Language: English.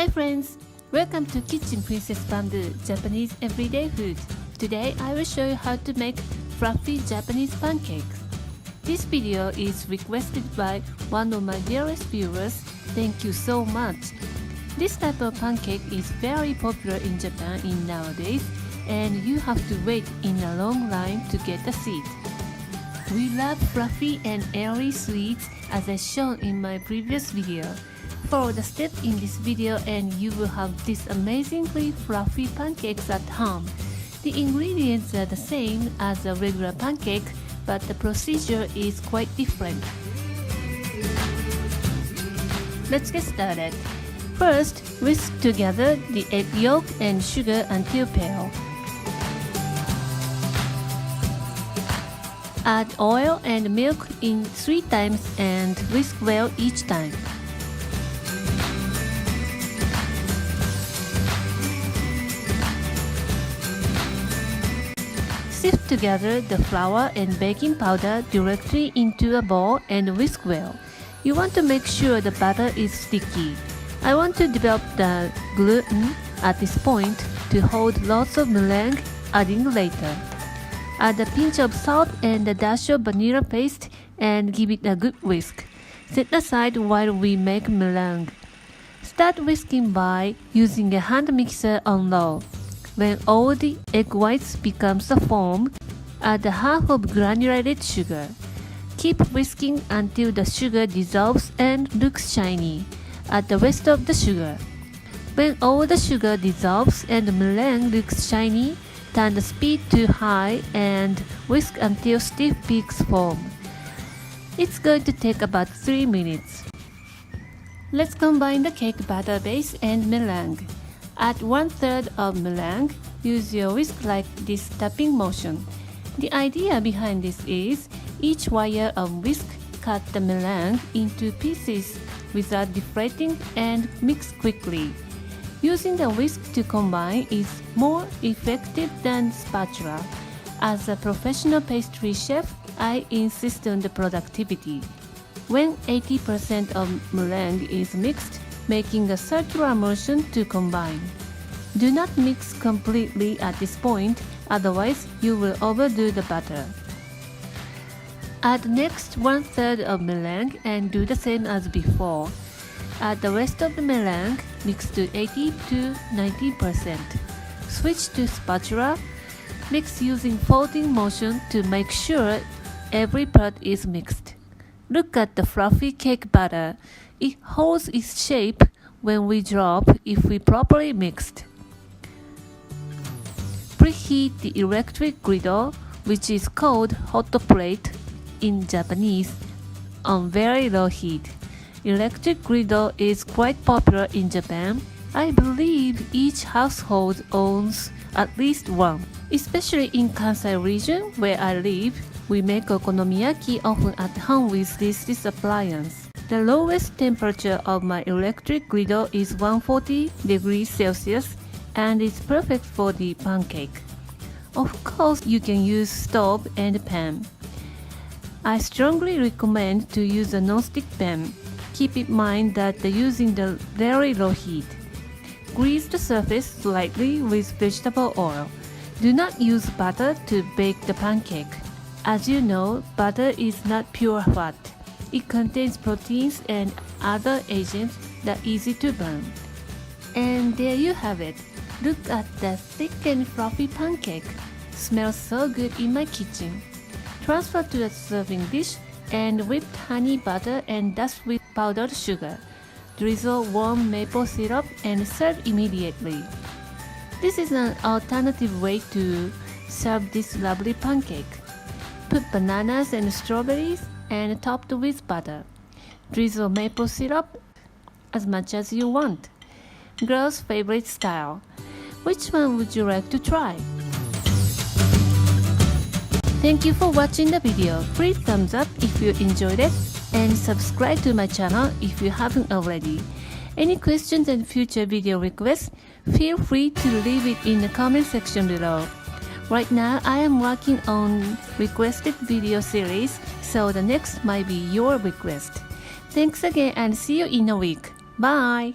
Hi friends! Welcome to Kitchen Princess Bamboo Japanese Everyday Food. Today I will show you how to make fluffy Japanese pancakes. This video is requested by one of my dearest viewers. Thank you so much. This type of pancake is very popular in Japan nowadays, and you have to wait in a long line to get a seat. We love fluffy and airy sweets as I shown in my previous video. Follow the steps in this video and you will have these amazingly fluffy pancakes at home. The ingredients are the same as a regular pancake, but the procedure is quite different. Let's get started. First, whisk together the egg yolk and sugar until pale. Add oil and milk in 3 times and whisk well each time. Sift together the flour and baking powder directly into a bowl and whisk well. You want to make sure the batter is sticky. I want to develop the gluten at this point to hold lots of meringue, adding later. Add a pinch of salt and a dash of vanilla paste and give it a good whisk. Set aside while we make meringue. Start whisking by using a hand mixer on low. When all the egg whites becomes a foam, add a half of granulated sugar. Keep whisking until the sugar dissolves and looks shiny. Add the rest of the sugar. When all the sugar dissolves and the meringue looks shiny, turn the speed to high and whisk until stiff peaks form. It's going to take about 3 minutes. Let's combine the cake batter base and meringue. Add 1/3 of meringue. Use your whisk like this tapping motion. The idea behind this is each wire of whisk cut the meringue into pieces without deflating and mix quickly. Using the whisk to combine is more effective than spatula. As a professional pastry chef, I insist on the productivity. When 80% of meringue is mixed, making a circular motion to combine. Do not mix completely at this point, otherwise you will overdo the batter. Add next 1/3 of meringue and do the same as before. Add the rest of the meringue, mix to 80 to 90%. Switch to spatula. Mix using folding motion to make sure every part is mixed. Look at the fluffy cake batter. It holds its shape when we drop if we properly mixed. Preheat the electric griddle, which is called hot plate in Japanese, on very low heat. Electric griddle is quite popular in Japan. I believe each household owns at least one. Especially in Kansai region where I live, we make okonomiyaki often at home with this appliance. The lowest temperature of my electric griddle is 140 degrees Celsius and is perfect for the pancake. Of course, you can use stove and pan. I strongly recommend to use a non-stick pan. Keep in mind that using the very low heat. Grease the surface slightly with vegetable oil. Do not use butter to bake the pancake. As you know, butter is not pure fat. It contains proteins and other agents that are easy to burn. And there you have it. Look at the thick and fluffy pancake. Smells so good in my kitchen. Transfer to a serving dish and whipped honey butter and dust with powdered sugar. Drizzle warm maple syrup and serve immediately. This is an alternative way to serve this lovely pancake. Put bananas and strawberries and topped with butter. Drizzle maple syrup as much as you want. Girls' favorite style. Which one would you like to try? Thank you for watching the video. Please thumbs up if you enjoyed it and subscribe to my channel if you haven't already. Any questions and future video requests, feel free to leave it in the comment section below. Right now, I am working on requested video series, so the next might be your request. Thanks again and see you in a week. Bye!